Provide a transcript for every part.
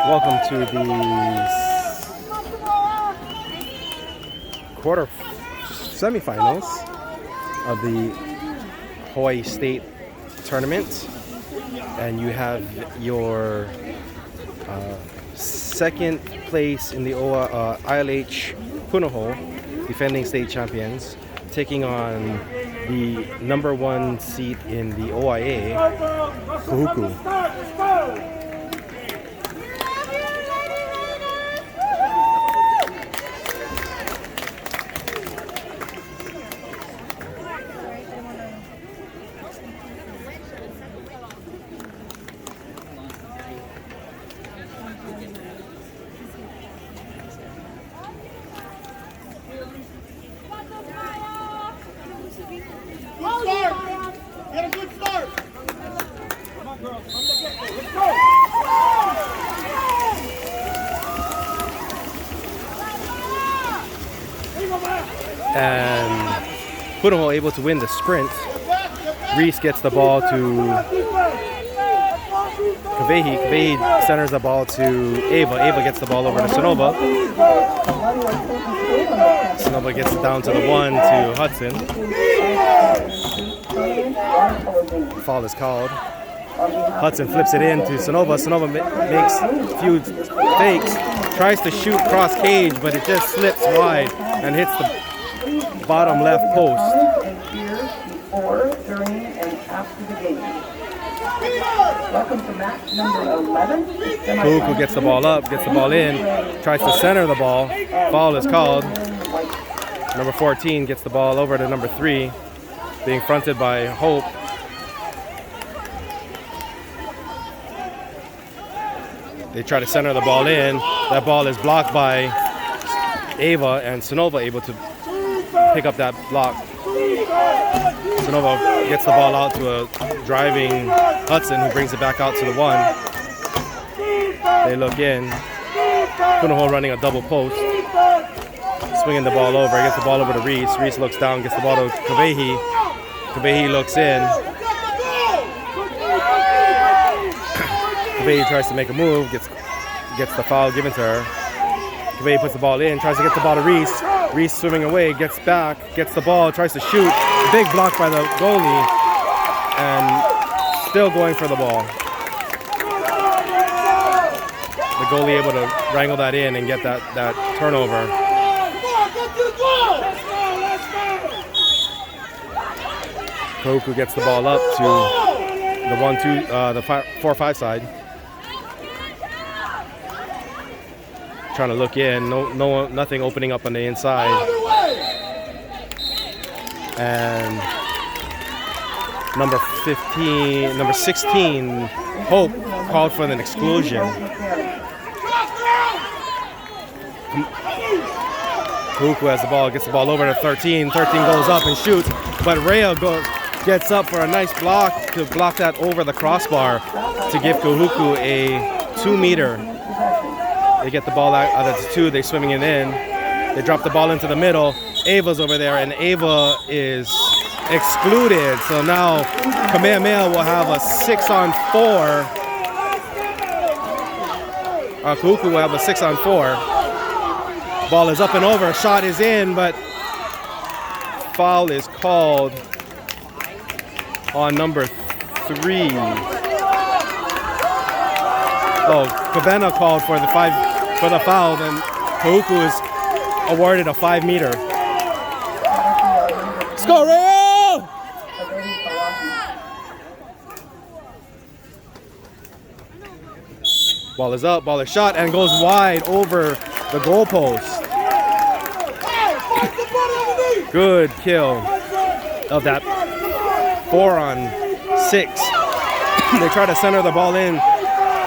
Welcome to the semifinals of the Hawaii State Tournament, and you have your second place in the ILH Punahou, defending state champions, taking on the number one seed in the OIA, Kahuku. Get a good start. Come on, girls. Let's go. And Punahou able to win the sprint. Reese gets the ball to Kavehi. Kavehi centers the ball to Ava. Ava gets the ball over to Sonova. Sonova gets it down to the 1 to Hudson. Foul is called. Hudson flips it in to Sonova. Sonova makes a few fakes, tries to shoot cross cage, but it just slips wide and hits the bottom left post. Before, during, and after the game. Welcome to match number 11. Kahuku gets the ball up, gets the ball in, tries to center the ball. Foul is called. Number 14 gets the ball over to number 3, being fronted by Hope. They try to center the ball in. That ball is blocked by Ava, and Sonova able to pick up that block. Sonova gets the ball out to a driving Hudson, who brings it back out to the 1. They look in. Punahou running a double post. Swinging the ball over. Gets the ball over to Reese. Reese looks down, gets the ball to Kavehi. Kavehi looks in. Kavehi tries to make a move. Gets the foul given to her. Kavehi puts the ball in. Tries to get the ball to Reese. Reese swimming away. Gets back. Gets the ball. Tries to shoot. Big block by the goalie. And still going for the ball. The goalie able to wrangle that in and get that turnover. Kahuku gets the ball up to the 1-2, the 4-5 side. Trying to look in, nothing opening up on the inside. And number 16, Hope, called for an exclusion. Kahuku has the ball, gets the ball over to 13. 13 goes up and shoots, but Rhea gets up for a nice block to block that over the crossbar to give Kahuku a 2-meter. They get the ball out of the 2, they're swimming it in. They drop the ball into the middle. Ava's over there, and Ava is excluded. So now Kamehameha will have a 6-on-4. Kahuku will have a 6-on-4. Ball is up and over, shot is in, but foul is called on number 3. Oh, Kaveha called for the foul, then Kahuku is awarded a 5-meter. Score! Ball is up, ball is shot, and goes wide over the goalpost. Good kill of that 4-on-6. They try to center the ball in.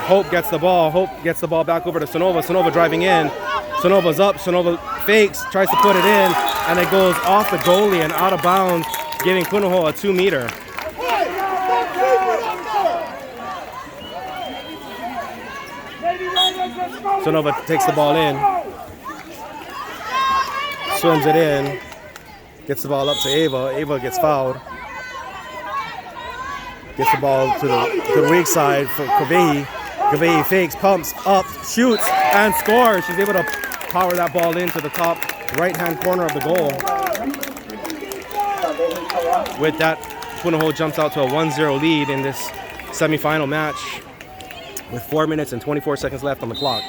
Hope gets the ball. Hope gets the ball back over to Sonova. Sonova driving in. Sonova's up. Sonova fakes, tries to put it in, and it goes off the goalie and out of bounds, giving Punahou a 2-meter. Sonova takes the ball in, swims it in, gets the ball up to Ava. Ava gets fouled. Gets the ball to the weak side for Kavehi. Kamehameha fakes, pumps, up, shoots, and scores. She's able to power that ball into the top right-hand corner of the goal. With that, Punahou jumps out to a 1-0 lead in this semifinal match with 4 minutes and 24 seconds left on the clock.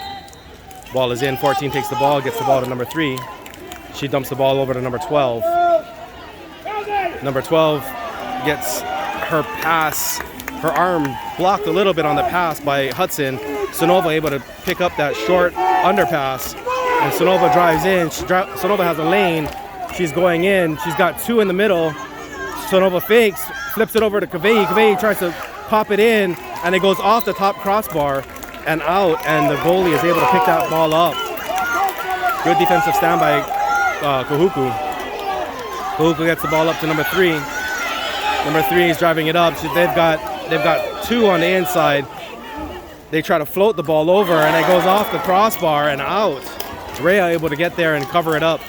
Ball is in, 14 takes the ball, gets the ball to number 3. She dumps the ball over to number 12. Number 12 gets her pass, her arm blocked a little bit on the pass by Hudson. Sonova able to pick up that short underpass, and Sonova drives in. Sonova has a lane. She's going in. She's got 2 in the middle. Sonova fakes, flips it over to Kamehameha. Kamehameha tries to pop it in, and it goes off the top crossbar and out, and the goalie is able to pick that ball up. Good defensive stand by Kahuku. Kahuku gets the ball up to number 3. Number 3 is driving it up. They've got 2 on the inside. They try to float the ball over, and it goes off the crossbar and out. Rhea able to get there and cover it up.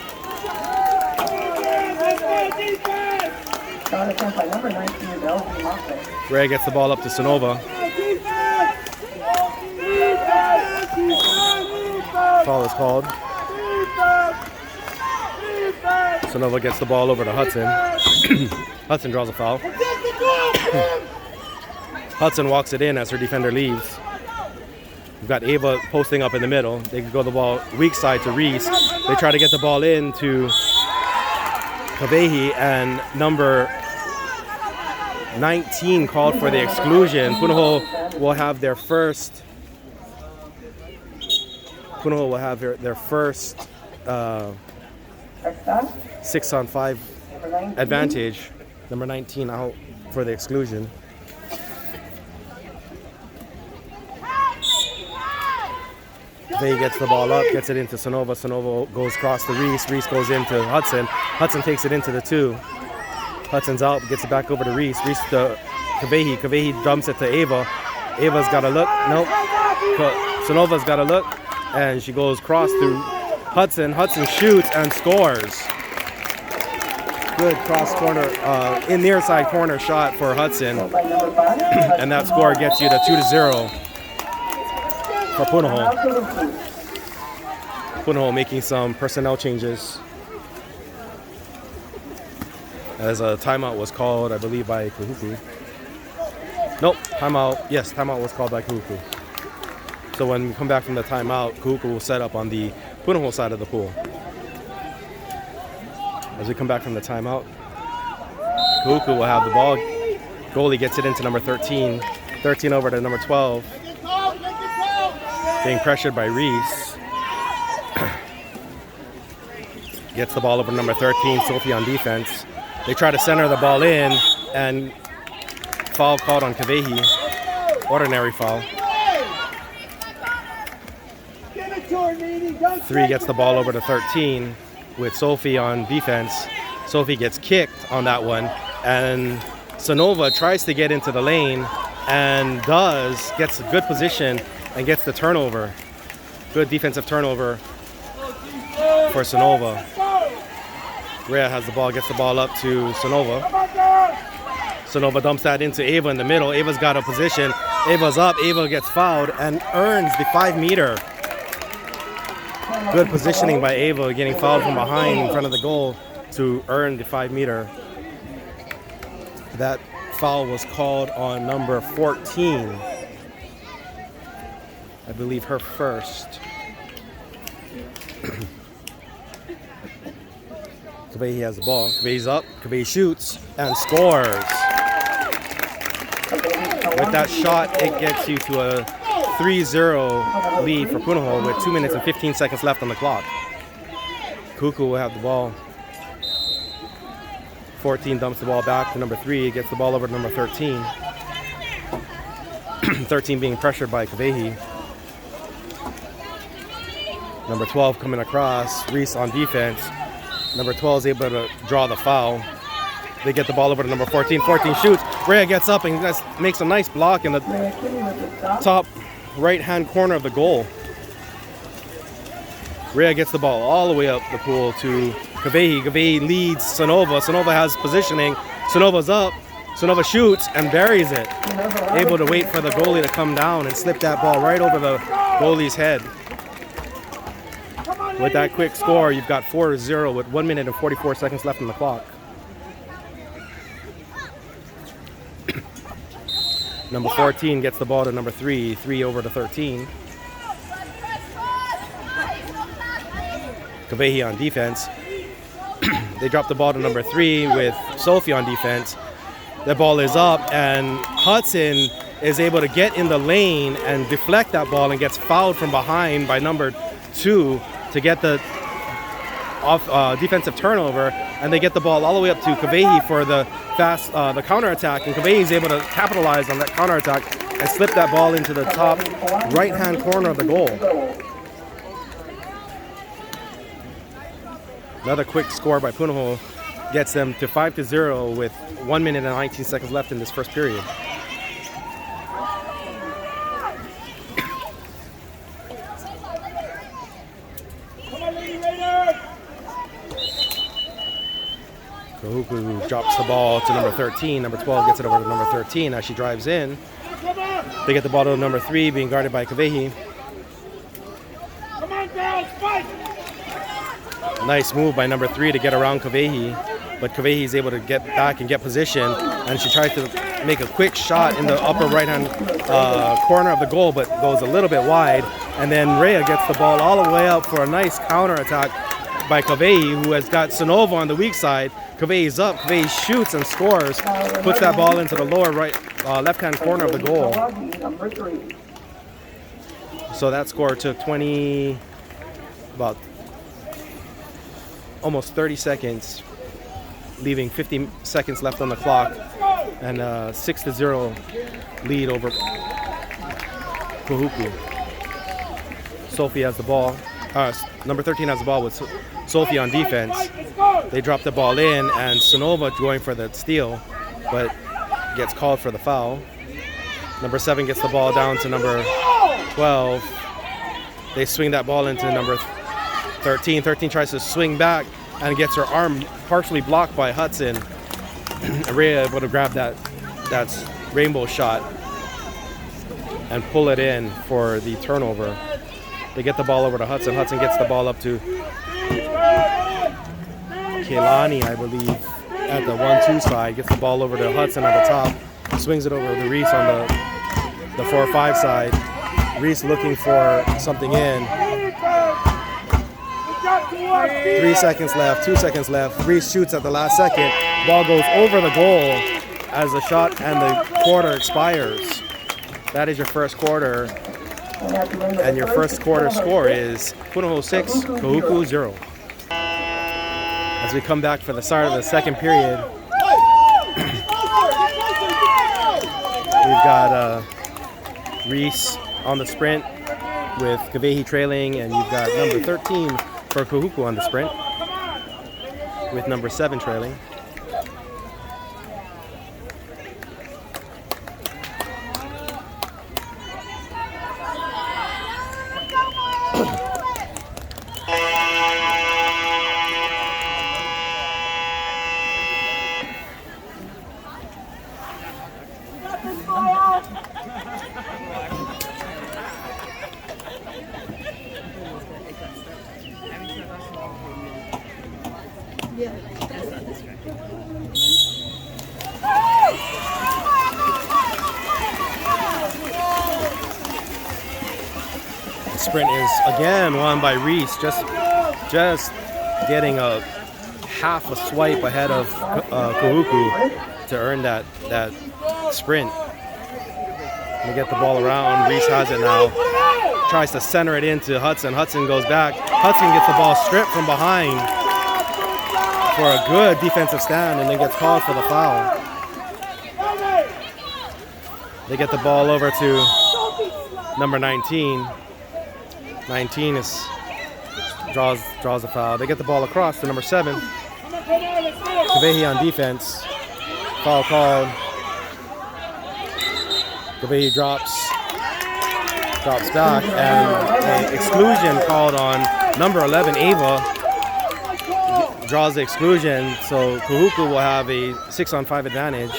Rhea gets the ball up to Sonova. Foul is called. Sonova gets the ball over to Hudson. Hudson draws a foul. Hudson walks it in as her defender leaves. We've got Ava posting up in the middle. They can go the ball weak side to Reese. They try to get the ball in to Kamehameha, and number 19 called for the exclusion. Punahou will have their first. Punahou will have their first 6-on-5 advantage. Number 19 out for the exclusion. They gets the ball up, gets it into Sonova. Sonova goes across to Reese. Reese goes into Hudson. Hudson takes it into the 2. Hudson's out, gets it back over to Reese. Reese to Kamehameha. Kamehameha dumps it to Ava. Ava's got to look. Nope. Sonova's got to look. And she goes cross to Hudson. Hudson shoots and scores. Good cross corner, in near side corner shot for Hudson. And that score gets you to 2-0 for Punahou. Punahou making some personnel changes, as a timeout was called, I believe, by Kahuku. Nope, timeout. Yes, timeout was called by Kahuku. So when we come back from the timeout, Kahuku will set up on the Punahou side of the pool. As we come back from the timeout, Kahuku will have the ball. Goalie gets it into number 13. 13 over to number 12. Being pressured by Reese. Gets the ball over to number 13, Sophie on defense. They try to center the ball in, and foul called on Kamehameha. Ordinary foul. 3 gets the ball over to 13 with Sophie on defense. Sophie gets kicked on that one, and Sonova tries to get into the lane and gets a good position and gets the turnover. Good defensive turnover for Sonova. Rhea has the ball, gets the ball up to Sonova. Sonova dumps that into Ava in the middle. Ava's got a position. Ava's up. Ava gets fouled and earns the 5-meter. Good positioning by Ava, getting fouled from behind in front of the goal to earn the 5-meter. That foul was called on number 14. I believe her first. Kamehameha has the ball. Kamehameha's up. Kamehameha shoots and scores. With that shot, it gets you to a 3-0 lead for Punahou with 2 minutes and 15 seconds left on the clock. Kahuku will have the ball. 14 dumps the ball back to number 3. Gets the ball over to number 13. 13 being pressured by Kamehameha. Number 12 coming across. Reese on defense. Number 12 is able to draw the foul. They get the ball over to number 14. 14 shoots. Rhea gets up and makes a nice block in the top right-hand corner of the goal. Rhea gets the ball all the way up the pool to Kamehameha. Kamehameha leads Sonova. Sonova has positioning. Sonova's up. Sonova shoots and buries it. Able to wait for the goalie to come down and slip that ball right over the goalie's head. With that quick score, you've got 4-0 with 1 minute and 44 seconds left on the clock. Number 14 gets the ball to number 3, 3 over to 13. Kamehameha on defense. They drop the ball to number 3 with Sophie on defense. The ball is up and Hudson is able to get in the lane and deflect that ball and gets fouled from behind by number 2 to get the defensive turnover, and they get the ball all the way up to Kamehameha for the the counterattack, and Kamehameha is able to capitalize on that counterattack and slip that ball into the top right-hand corner of the goal. Another quick score by Punahou gets them to 5-0 with 1 minute and 19 seconds left in this first period. Kahuku drops the ball to number 13. Number 12 gets it over to number 13 as she drives in. They get the ball to number 3, being guarded by Kamehameha. Nice move by number 3 to get around Kamehameha, but Kamehameha is able to get back and get position, and she tries to make a quick shot in the upper right-hand corner of the goal, but goes a little bit wide. And then Rhea gets the ball all the way up for a nice counterattack by Kamehameha, who has got Sonova on the weak side. Kamehameha's up, Kamehameha shoots and scores, puts that ball into the lower right, left-hand corner of the goal. So that score took about almost 30 seconds, leaving 50 seconds left on the clock, and a 6-0 lead over Kahuku. Sophie has the ball. Number 13 has the ball with Sophie on defense. They drop the ball in, and Sonova going for the steal, but gets called for the foul. Number 7 gets the ball down to number 12. They swing that ball into number 13. 13 tries to swing back and gets her arm partially blocked by Hudson. Rhea able to grab that rainbow shot and pull it in for the turnover. They get the ball over to Hudson. Hudson gets the ball up to Keilani, I believe, at the 1-2 side. Gets the ball over to Hudson at the top. Swings it over to Reese on the 4-5 side. Reese looking for something in. 3 seconds left, 2 seconds left. Reese shoots at the last second. Ball goes over the goal as the shot and the quarter expires. That is your first quarter. And your first quarter score is Punahou 6, Kahuku 0. As we come back for the start of the second period, we've got Reese on the sprint with Kamehameha trailing, and you've got number 13 for Kahuku on the sprint with number 7 trailing. Sprint is again won by Reese, just getting a half a swipe ahead of Kahuku to earn that sprint. They get the ball around. Reese has it now. Tries to center it into Hudson. Hudson goes back. Hudson gets the ball stripped from behind for a good defensive stand, and then gets called for the foul. They get the ball over to number 19. 19 draws the foul. They get the ball across to number 7. Kamehameha on defense. Foul called. Kamehameha drops back, and an exclusion called on number 11, Ava. Draws the exclusion, so Kahuku will have a 6-on-5 advantage.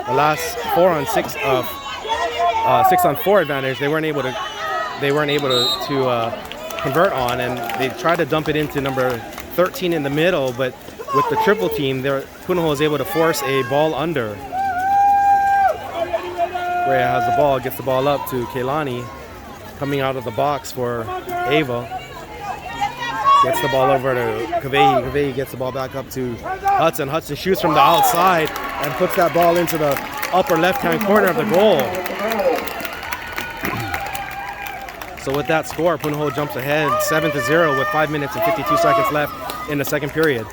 the last 6-on-4 advantage, they weren't able to convert on, and they tried to dump it into number 13 in the middle, but with the triple team, Punahou was able to force a ball under. Rhea has the ball, gets the ball up to Kailani, coming out of the box for Ava. Gets the ball over to Kavehi. Kavehi gets the ball back up to Hudson. Hudson shoots from the outside and puts that ball into the upper left-hand corner of the goal. So with that score, Punahou jumps ahead 7-0 with 5 minutes and 52 seconds left in the second period.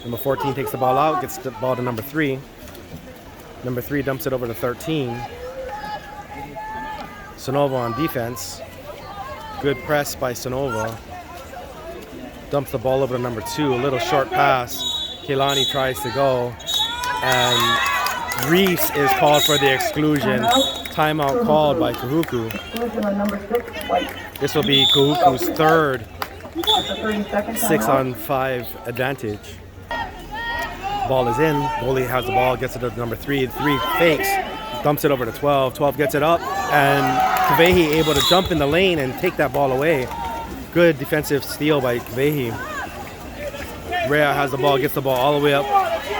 Number 14 takes the ball out, gets the ball to number 3. Number 3 dumps it over to 13. Sonova on defense. Good press by Sonova. Dumps the ball over to number 2. A little short pass. Kailani tries to go. And Reese is called for the exclusion. Timeout called by Kahuku. This will be Kahuku's third 6-on-5 advantage. Ball is in. Goalie has the ball, gets it to number 3. 3 fakes, dumps it over to 12. 12 gets it up, and Kavehi able to jump in the lane and take that ball away. Good defensive steal by Kavehi. Rhea has the ball, gets the ball all the way up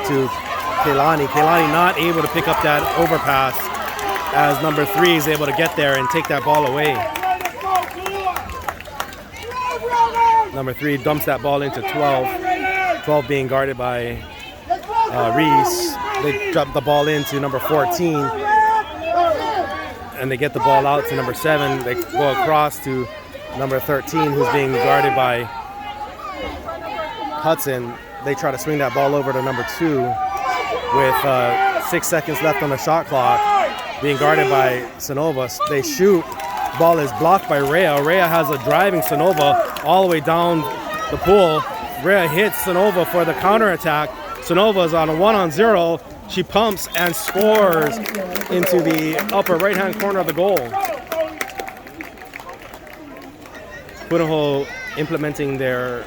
to Kailani. Kailani not able to pick up that overpass as number 3 is able to get there and take that ball away. Number 3 dumps that ball into 12. 12 being guarded by Reese. They drop the ball into number 14 and they get the ball out to number 7. They go across to number 13 who's being guarded by Hudson. They try to swing that ball over to number 2 with 6 seconds left on the shot clock, being guarded by Sonova. They shoot. Ball is blocked by Rhea. Rhea has a driving Sonova all the way down the pool. Rhea hits Sonova for the counterattack. Sonova's on a 1-on-0. She pumps and scores into the upper right-hand corner of the goal. Punahou implementing their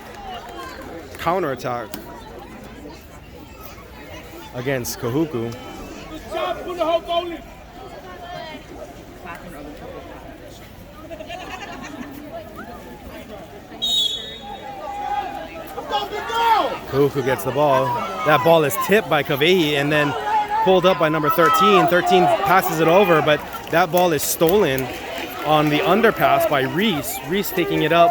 counterattack against Kahuku. Kahuku gets the ball. That ball is tipped by Kavehi and then pulled up by number 13. 13 passes it over, but that ball is stolen on the underpass by Reese. Reese taking it up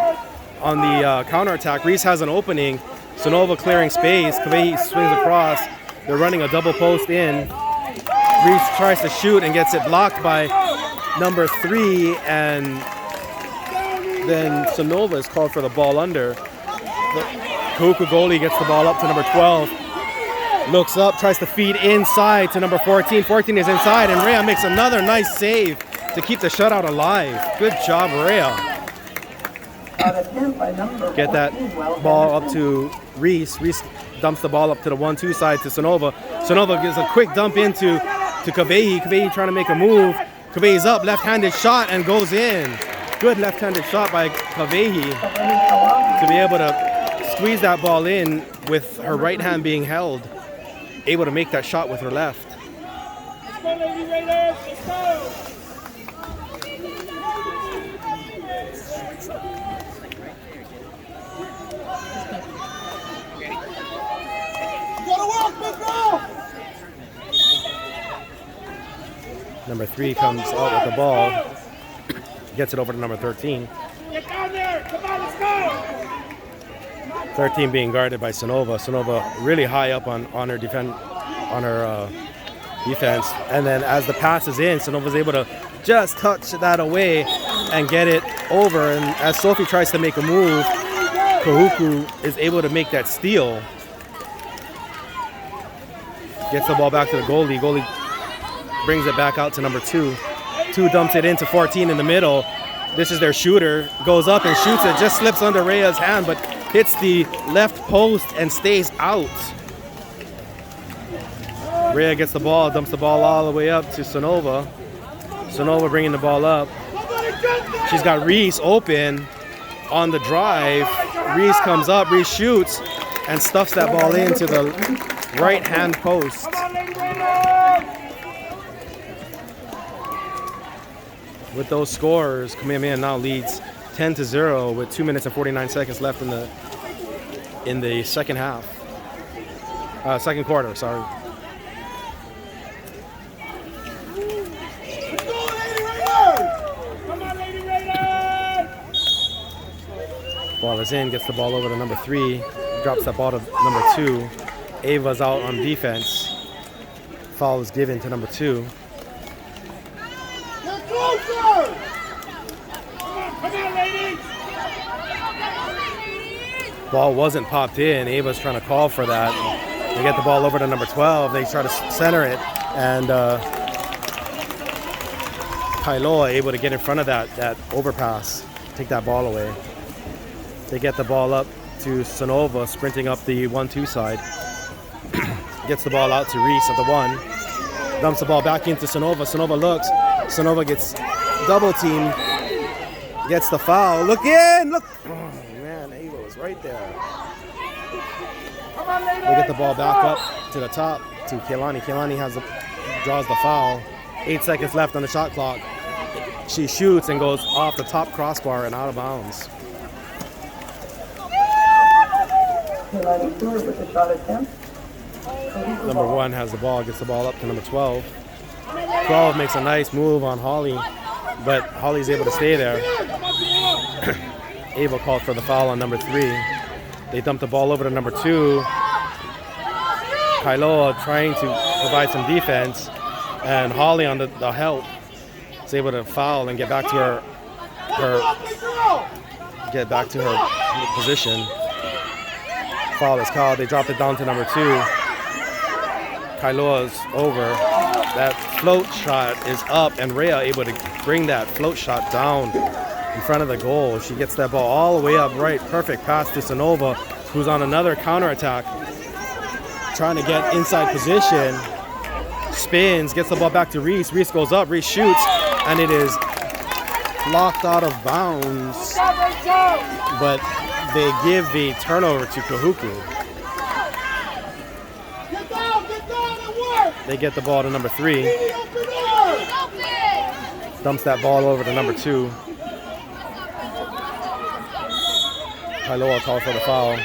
on the counterattack. Reese has an opening. Sonova clearing space. Kavehi swings across. They're running a double post in. Reese tries to shoot and gets it blocked by number 3, and then Sonova is called for the ball under. The Kahuku goalie gets the ball up to number 12. Looks up, tries to feed inside to number 14. 14 is inside, and Rhea makes another nice save to keep the shutout alive. Good job, Rhea. Get that ball up to Reese. Reese dumps the ball up to the 1-2 side to Sonova. Sonova gives a quick dump into Kavehi. Kavehi trying to make a move. Kavehi's up, left-handed shot, and goes in. Good left-handed shot by Kavehi to be able to squeeze that ball in with her right hand being held. Able to make that shot with her left. Let's go, Lady Raiders. Let's go. Number 3 comes out with the ball. Gets it over to number 13. Get down there. Come on, let's go. 13 being guarded by Sonova. Sonova really high up on her defense, and then as the pass is in, Sonova's able to just touch that away and get it over. And as Sophie tries to make a move, Kahuku is able to make that steal. Gets the ball back to the goalie. Goalie brings it back out to number 2. 2 dumps it into 14 in the middle. This is their shooter. Goes up and shoots it. Just slips under Rhea's hand, but hits the left post and stays out. Rhea gets the ball, dumps the ball all the way up to Sonova. Sonova bringing the ball up. She's got Reese open. on the drive, Reese comes up, Reese shoots, and stuffs that ball into the right-hand post. With those scores, Kamehameha now leads 10-0 with 2 minutes and 49 seconds left in the second half. Second quarter, sorry. Ball is in, gets the ball over to number 3, drops that ball to number 2. Ava's out on defense. Foul is given to number 2. Ball wasn't popped in. Ava's trying to call for that. They get the ball over to number 12. They try to center it, and Kailoa able to get in front of that overpass, take that ball away. They get the ball up to Sonova, sprinting up the 1-2 side. Gets the ball out to Reese at the 1. Dumps the ball back into Sonova. Sonova looks. Sonova gets double teamed. Gets the foul. Look in! Look! Oh, man, Ava was right there. They get the ball back up to the top to Keilani. Keilani draws the foul. 8 seconds left on the shot clock. She shoots and goes off the top crossbar and out of bounds. Number 1 has the ball, gets the ball up to number 12. 12 makes a nice move on Holly, but Holly's able to stay there. Ava called for the foul on number 3. They dump the ball over to number 2. Kailoa trying to provide some defense, and Holly on the help is able to foul and get back to her position. Foul is called. They drop it down to number 2. Kailoa's over. That float shot is up, and Rhea able to bring that float shot down in front of the goal. She gets that ball all the way up right. Perfect pass to Sonova, who's on another counterattack, trying to get inside position. Spins, gets the ball back to Reese. Reese goes up, Reese shoots, and it is locked out of bounds. But they give the turnover to Kahuku. They get the ball to number 3. Dumps that ball over to number 2. Kailoa called for the foul.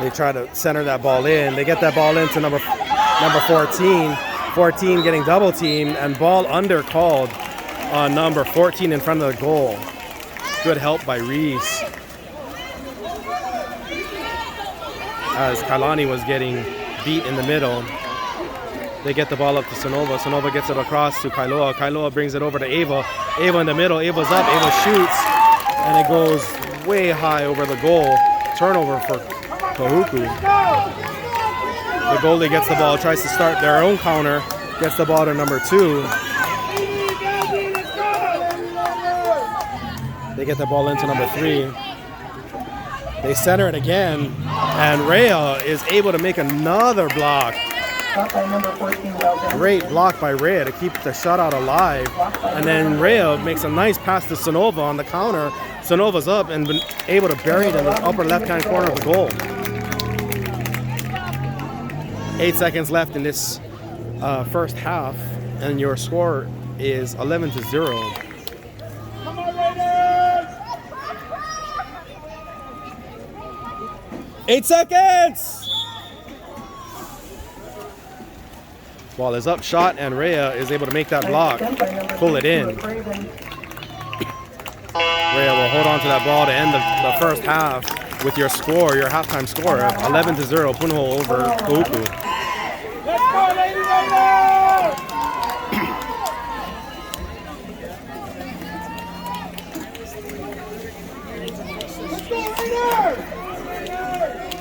They try to center that ball in. They get that ball into number 14. 14 getting double teamed, and ball under called on number 14 in front of the goal. Good help by Reese, as Kailani was getting beat in the middle. They get the ball up to Sonova. Sonova gets it across to Kailoa. Kailoa brings it over to Ava. Ava in the middle. Ava's up. Ava shoots, and it goes way high over the goal. Turnover for Kahuku. The goalie gets the ball, tries to start their own counter, gets the ball to number 2. They get the ball into number 3. They center it again, and Rhea is able to make another block. Great block by Rhea to keep the shutout alive. And then Rhea makes a nice pass to Sonova on the counter. Sonova's up and been able to bury it in the upper left-hand corner of the goal. 8 seconds left in this first half, and your score is 11-0. 8 seconds! Ball is up, shot, and Rhea is able to make that block, pull it in. Rhea will hold on to that ball to end the first half with your score, your halftime score, 11-0, Punahou over Kahuku. Let's go, Lady Raiders! Let's go, Raiders!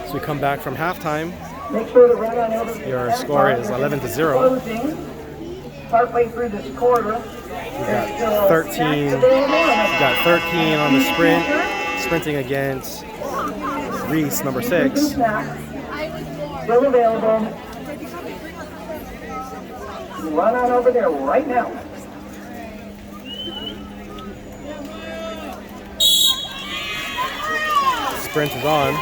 So we come back from halftime. Make sure the red on over. Your score is 11-0. Partway through this quarter. We got 13. We got 13 on the sprint, sprinting against Reese, number 6. Still available. Run on over there right now. sprint is on.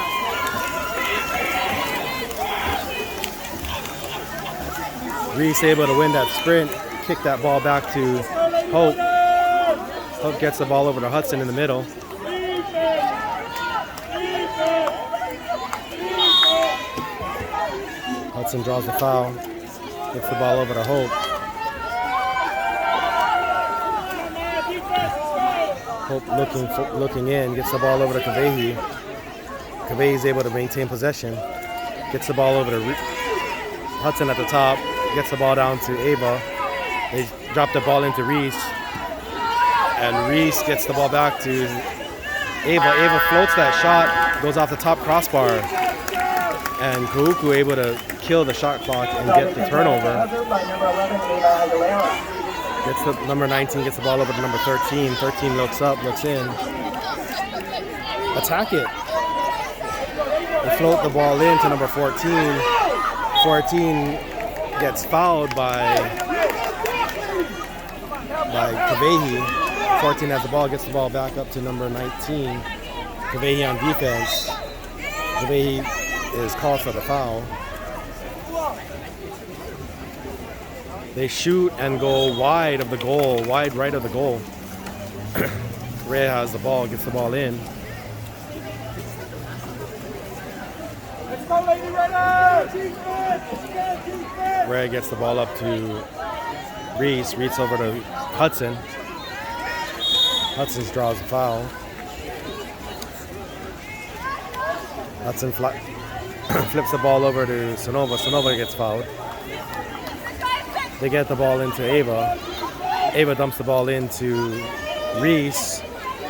Reese able to win that sprint, kick that ball back to Hope. Hope gets the ball over to Hudson in the middle. Hudson draws the foul, gets the ball over to Hope. Hope looking in, gets the ball over to Kamehameha. Kamehameha is able to maintain possession, gets the ball over to Hudson at the top, gets the ball down to Ava. They drop the ball into Reese, and Reese gets the ball back to Ava. Ava floats that shot, goes off the top crossbar, and Kahuku able to kill the shot clock and get the turnover. Gets the number 19, gets the ball over to number 13. 13 looks up, looks in. Attack it. They float the ball in to number 14. 14 gets fouled by Kamehameha. 14 has the ball, gets the ball back up to number 19. Kamehameha on defense. Kamehameha is called for the foul. They shoot and go wide of the goal, wide right of the goal. Ray has the ball, gets the ball in. Let's go, Lady Raiders! Ray gets the ball up to Reese. Reese over to Hudson. Hudson draws the foul. Hudson flips the ball over to Sonova. Sonova gets fouled. They get the ball into Ava. Ava dumps the ball into Reese.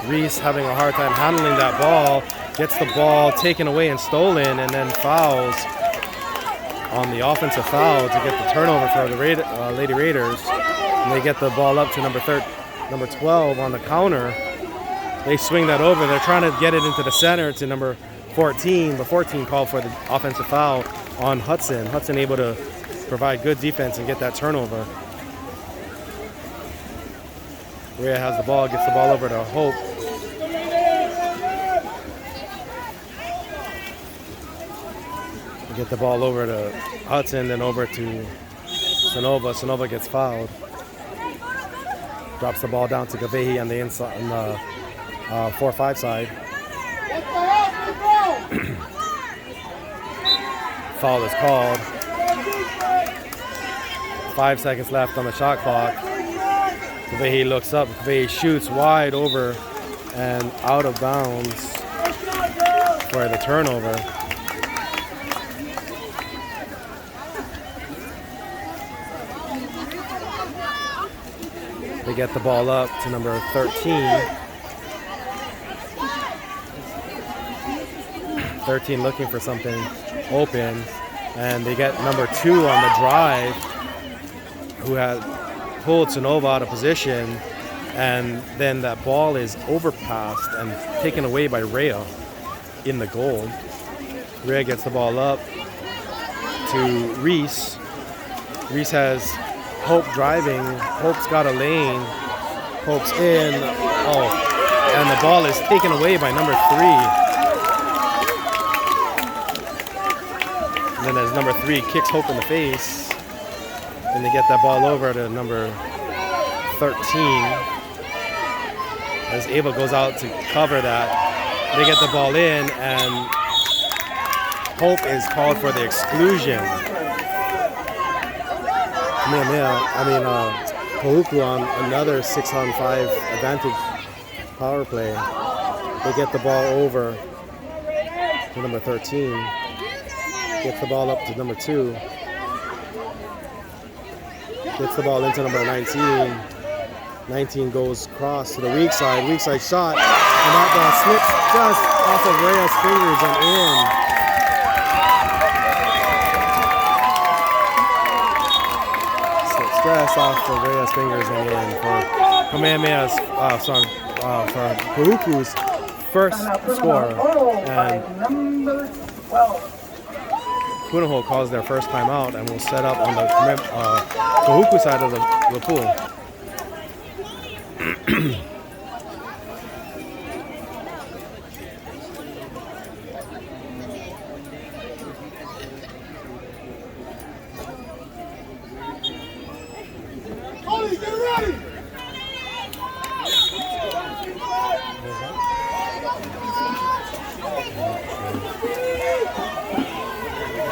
Reese having a hard time handling that ball. Gets the ball taken away and stolen, and then fouls on the offensive foul to get the turnover for the Lady Raiders. And they get the ball up to number 12 on the counter. They swing that over. They're trying to get it into the center to number 14. But 14 called for the offensive foul on Hudson. Hudson able to provide good defense and get that turnover. Rhea has the ball, gets the ball over to Hope. Get the ball over to Hudson, then over to Sonova. Sonova gets fouled. Drops the ball down to Kamehameha on the inside, on the 4-5 side. Foul is called. 5 seconds left on the shot clock. Kamehameha looks up. Kamehameha shoots wide over and out of bounds for the turnover. They get the ball up to number 13. 13 looking for something open, and they get number 2 on the drive, who had pulled Sonova out of position, and then that ball is overpassed and taken away by Rhea in the goal. Rhea gets the ball up to Reese. Reese has Hope driving. Hope's got a lane. Hope's in. Oh, and the ball is taken away by number 3. And then as number 3 kicks Hope in the face, and they get that ball over to number 13. As Ava goes out to cover that, they get the ball in, and Hope is called for the exclusion. Kahuku on another 6-on-5 advantage power play. They get the ball over to number 13. Gets the ball up to number 2. Gets the ball into number 19. 19 goes across to the weak side shot, and that ball slips just off of Rhea's fingers and in. Stress off of Rhea's fingers and in for Kamehameha's, for Kahuku's first score. And Punahou calls their first timeout and will set up on the Kahuku side of the pool.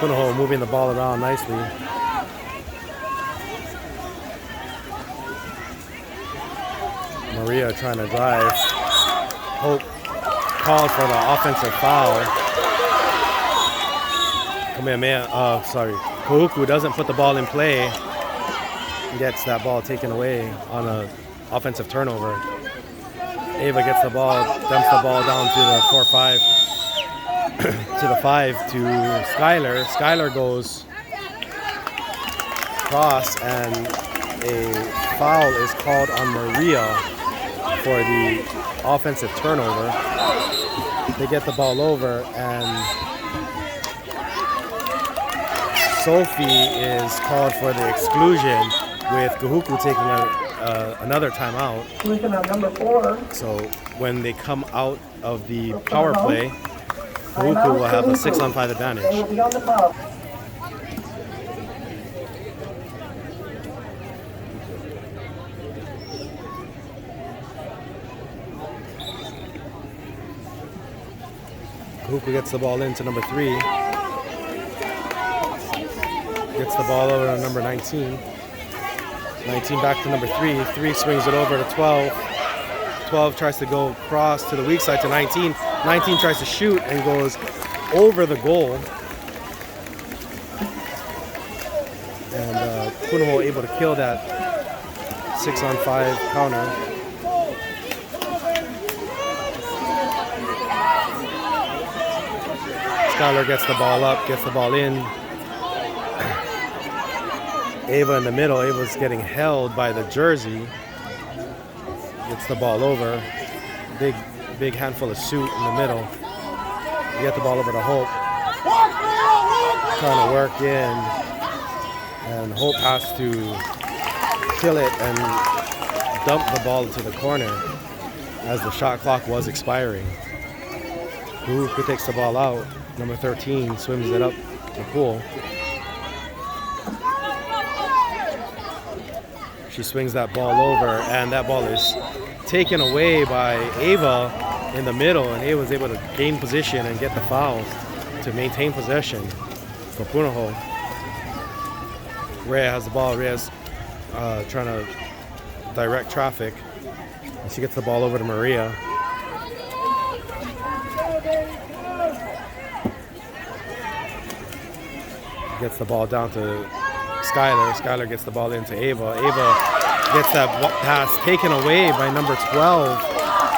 Punahou moving the ball around nicely. Maria trying to drive. Hope called for the offensive foul. Kahuku doesn't put the ball in play. Gets that ball taken away on an offensive turnover. Ava gets the ball, dumps the ball down to the 4-5, to the 5 to Skylar. Skylar goes cross, and a foul is called on Maria for the offensive turnover. They get the ball over, and Sophie is called for the exclusion, with Kahuku taking another timeout. Exclusion on number 4. So when they come out of the power play, Kahuku will have a 6-on-5 advantage. They will be on the foul. Kahuku gets the ball into number 3. Gets the ball over to number 19. 19 back to number 3. 3 swings it over to 12. 12 tries to go cross to the weak side to 19. 19 tries to shoot and goes over the goal. And Punahou able to kill that 6-on-5 counter. Skylar gets the ball up, gets the ball in. Ava in the middle. Ava's getting held by the jersey. Gets the ball over. Big handful of suit in the middle. You get the ball over to Hope. Trying to work in. And Hope has to kill it and dump the ball to the corner as the shot clock was expiring. Kahuku takes the ball out. Number 13 swims it up the pool. She swings that ball over, and that ball is taken away by Ava in the middle, and Ava was able to gain position and get the foul to maintain possession for Punahou. Rhea has the ball. Rhea's trying to direct traffic, and she gets the ball over to Maria. Gets the ball down to Skylar. Skylar gets the ball into Ava. Ava gets that pass taken away by number 12.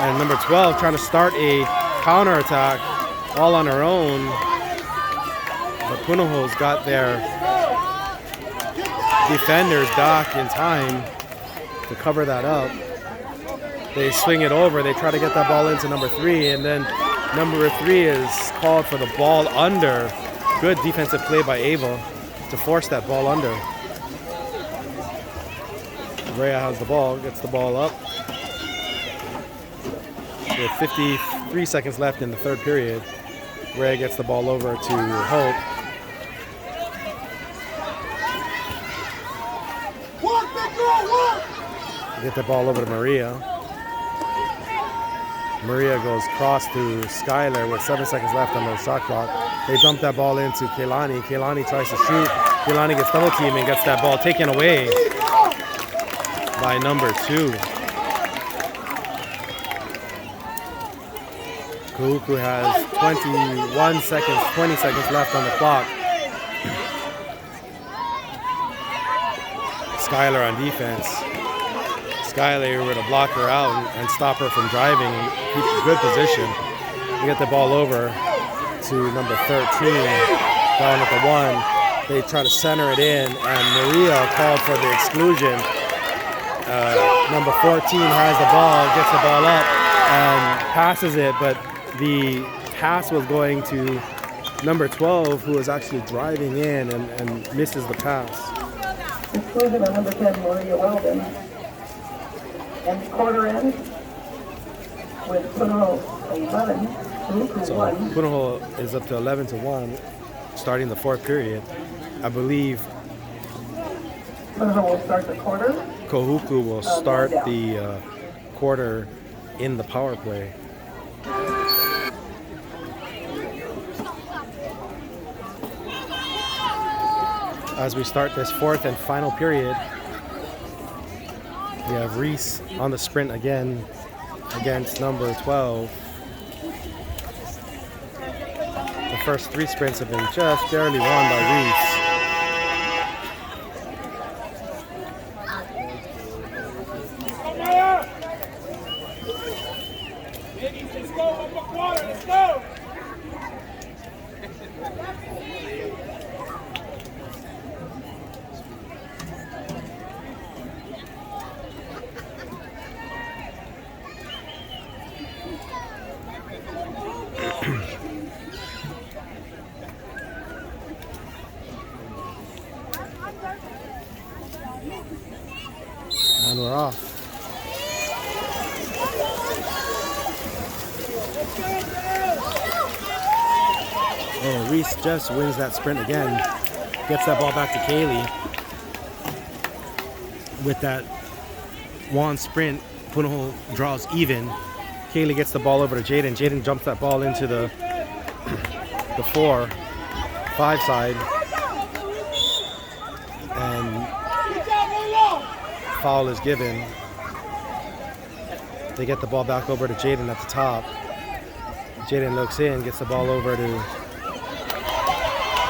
And number 12 trying to start a counterattack all on her own. But Punahou's got their defenders back in time to cover that up. They swing it over. They try to get that ball into number 3. And then number 3 is called for the ball under. Good defensive play by Ava to force that ball under. Rhea has the ball, gets the ball up. With 53 seconds left in the third period, Rhea gets the ball over to Hope. Get the ball over to Maria. Maria goes cross to Skylar with 7 seconds left on the shot clock. They dump that ball into Keilani. Keilani tries to shoot. Keilani gets double teamed and gets that ball taken away by number 2. Kahuku has 20 seconds left on the clock. Skylar on defense. Skylar were to block her out and stop her from driving and keep a good position. We get the ball over to number 13, down at the 1. They try to center it in, and Maria called for the exclusion. Number 14 has the ball, gets the ball up, and passes it, but the pass was going to number 12, who was actually driving in and misses the pass. Exclusion on number 10, Maria Weldon. And the quarter end with Punahou 11, Kahuku So 1. Punahou is up to 11-1, starting the fourth period. I believe Punahou will start the quarter. Kahuku will start the quarter in the power play. as we start this fourth and final period. We have Reese on the sprint again against number 12. The first 3 sprints have been just barely won by Reese. Ladies, let's go. Up the quarter. Let's go. And we're off. Oh, Reese just wins that sprint again. Gets that ball back to Kaylee. With that one sprint, Punahou draws even. Kaylee gets the ball over to Jaden. Jaden jumps that ball into the 4-5 side. And foul is given. They get the ball back over to Jaden at the top. Jaden looks in, gets the ball over to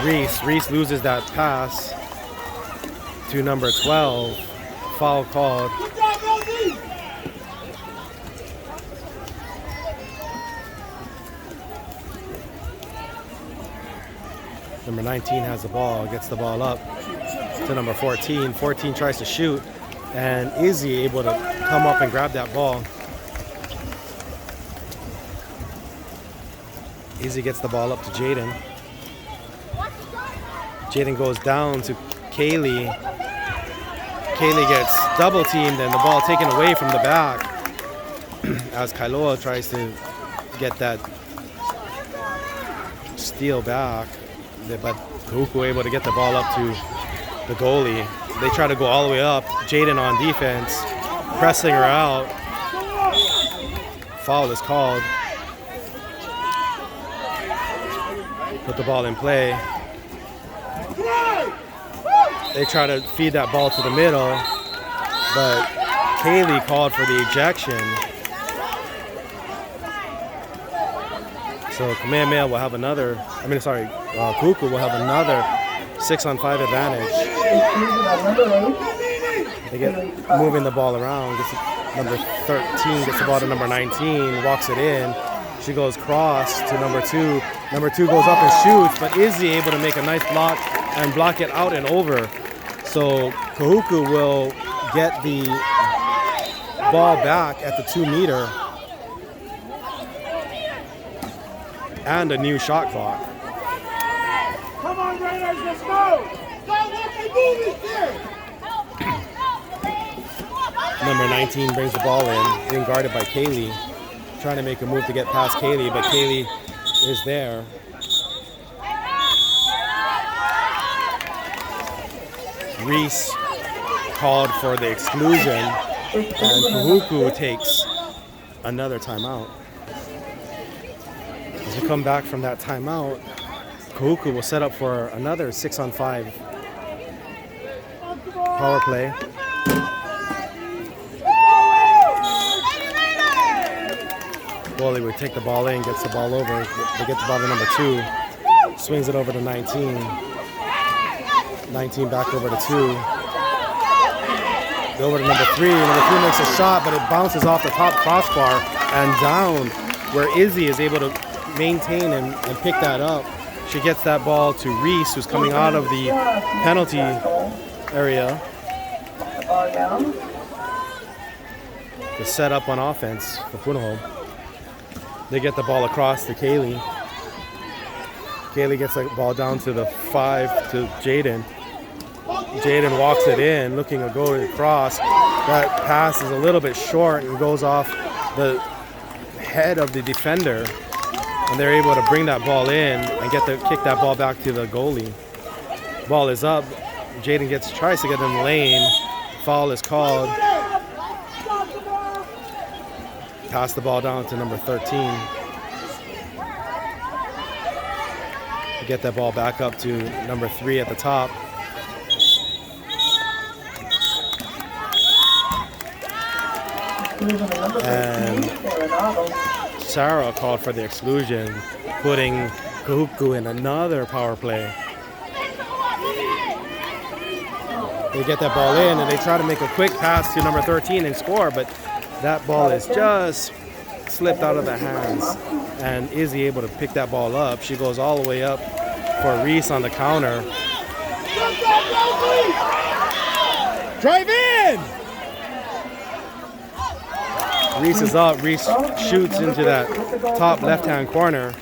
Reese. Reese loses that pass to number 12. Foul called. Number 19 has the ball, gets the ball up to number 14. 14 tries to shoot, and Izzy able to come up and grab that ball. Izzy gets the ball up to Jaden. Jaden goes down to Kaylee. Kaylee gets double teamed and the ball taken away from the back as Kailoa tries to get that steal back. But Kahuku able to get the ball up to the goalie. They try to go all the way up. Jaden on defense, pressing her out. Foul is called. Put the ball in play. They try to feed that ball to the middle, but Kaylee called for the ejection. So Kamehameha will have another, Kahuku will have another 6-on-5 advantage. They get moving the ball around. Gets number 13, gets the ball to number 19, walks it in. She goes cross to number 2. Number 2 goes up and shoots, but Izzy able to make a nice block and block it out and over. So Kahuku will get the ball back at the 2-meter. And a new shot clock. Come on, Raiders, let's go! Number 19 brings the ball in, being guarded by Kaylee. Trying to make a move to get past Kaylee, but Kaylee is there. Reese called for the exclusion, and Kahuku takes another timeout. As we come back from that timeout, Kahuku will set up for another 6-on-5 power play. Wally would take the ball in, gets the ball over. They get the ball to number 2. Swings it over to 19. 19 back over to 2. Over to number 3. Number 3 makes a shot, but it bounces off the top crossbar and down, where Izzy is able to maintain and pick that up. She gets that ball to Reese, who's coming out of the penalty area to set up on offense for Punahou. They get the ball across to Kaylee. Kaylee gets the ball down to the 5 to Jaden. Jaden walks it in, looking to go across. That pass is a little bit short and goes off the head of the defender. And they're able to bring that ball in and kick that ball back to the goalie. Ball is up. Jaden tries to get in the lane. Foul is called. Pass the ball down to number 13. Get that ball back up to number 3 at the top. Exclusion of number 13, And Arenado. Sarah called for the exclusion, putting Kahuku in another power play. They get that ball in and they try to make a quick pass to number 13 and score, but that ball is just slipped out of their hands. And Izzy able to pick that ball up. She goes all the way up for Reese on the counter. Drive in! Reese is up. Reese shoots into that top left-hand corner.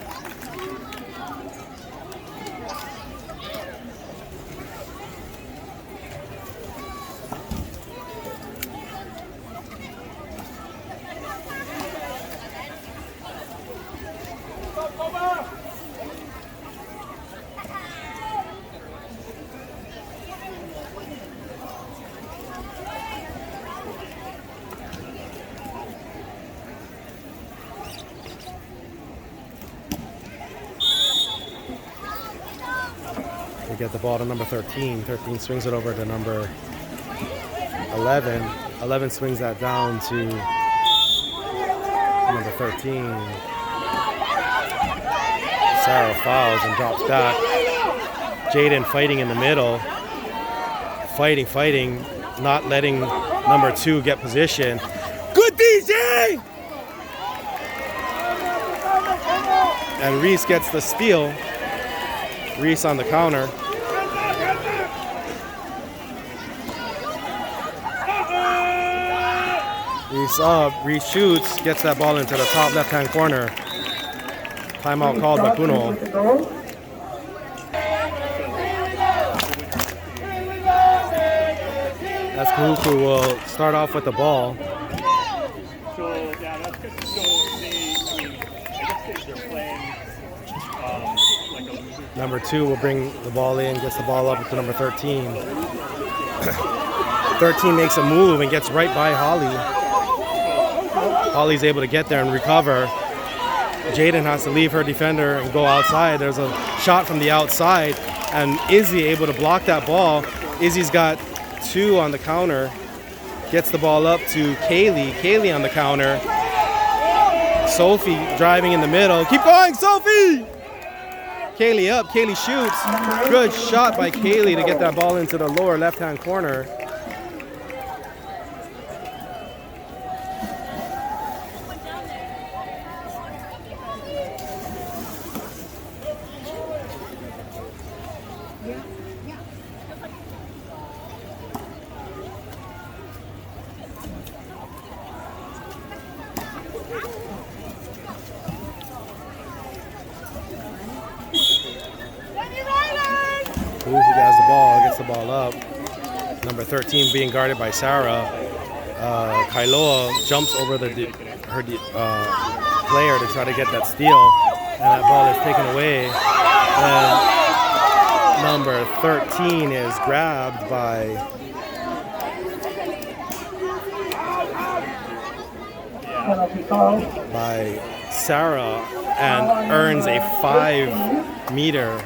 They get the ball to number 13. 13 swings it over to number 11. 11 swings that down to number 13. Sarah fouls and drops back. Jaden fighting in the middle. Fighting, not letting number 2 get position. Good DJ! And Reese gets the steal. Reese on the counter. Reese up, Reese shoots, gets that ball into the top left-hand corner. Timeout called by Punahou. As Kahuku will start off with the ball. So, yeah, that's good. So, I guess they're playing like a loser. Number 2 will bring the ball in, gets the ball up to number 13. 13 makes a move and gets right by Holly. Holly's able to get there and recover. Jaden has to leave her defender and go outside. There's a shot from the outside, and Izzy able to block that ball. Izzy's got 2 on the counter. Gets the ball up to Kaylee. Kaylee on the counter. Sophie driving in the middle. Keep going, Sophie! Kaylee up. Kaylee shoots. Good shot by Kaylee to get that ball into the lower left-hand corner. Kahuku has the ball, gets the ball up. Number 13 being guarded by Sarah. Kailoa jumps over her player to try to get that steal, and that ball is taken away. And number 13 is grabbed by Sarah and earns a 5-meter.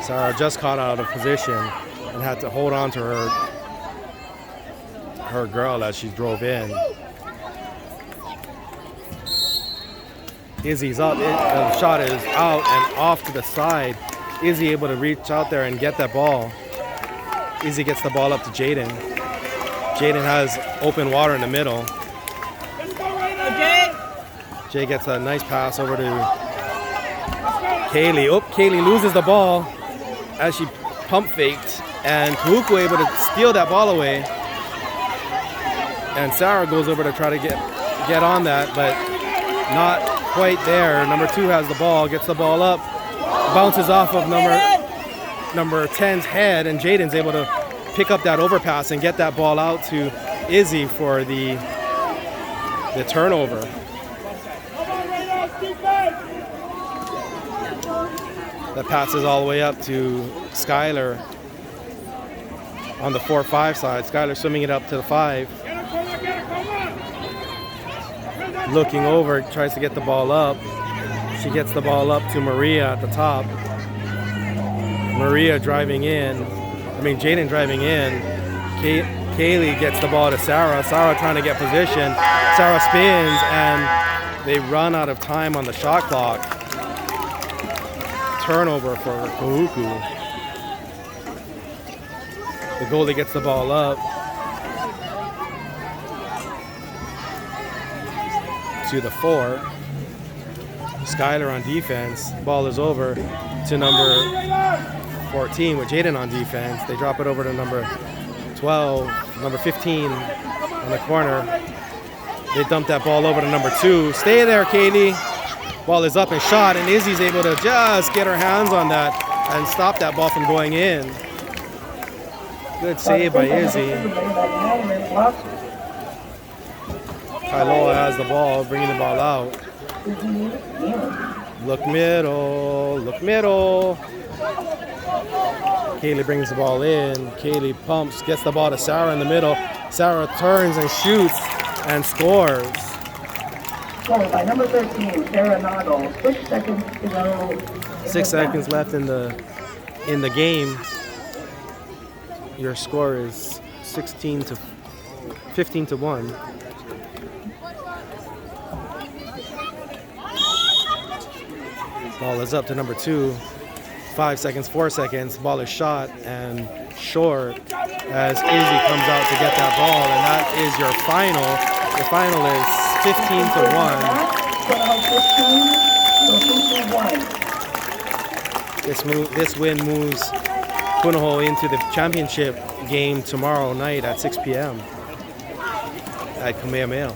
Sarah just caught out of position and had to hold on to her girl as she drove in. Izzy's up. The shot is out and off to the side. Izzy able to reach out there and get that ball. Izzy gets the ball up to Jaden. Jaden has open water in the middle. Jay gets a nice pass over to Kaylee. Oh, Kaylee loses the ball as she pump faked, and Kahuku able to steal that ball away. And Sarah goes over to try to get on that, but not quite there. Number 2 has the ball, gets the ball up, bounces off of number 10's head, and Jaden's able to pick up that overpass and get that ball out to Izzy for the turnover. That passes all the way up to Skylar on the 4-5 side. Skylar swimming it up to the 5. Looking over, tries to get the ball up. She gets the ball up to Maria at the top. Maria driving in. Jaden driving in. Kaylee gets the ball to Sarah. Sarah trying to get position. Sarah spins and they run out of time on the shot clock. Turnover for Kahuku. The goalie gets the ball up to the 4. Skylar on defense. Ball is over to number 14 with Jaden on defense. They drop it over to number 12, number 15 on the corner. They dump that ball over to number 2. Stay there, Kaylee. Ball is up and shot, and Izzy's able to just get her hands on that and stop that ball from going in. Good save by Izzy. Kailoa has the ball, bringing the ball out. Look middle, look middle. Kaylee brings the ball in. Kaylee pumps, gets the ball to Sarah in the middle. Sarah turns and shoots and scores. Goal by number 13, Sarah Noggle. 6 seconds to go. 6 seconds left in the game. Your score is 15 to 1. Ball is up to number 2. 5 seconds, 4 seconds. Ball is shot and short as Izzy comes out to get that ball, and that is your final. The final is 15 to 1. This win moves Punahou into the championship game tomorrow night at 6 p.m. at Kamehameha.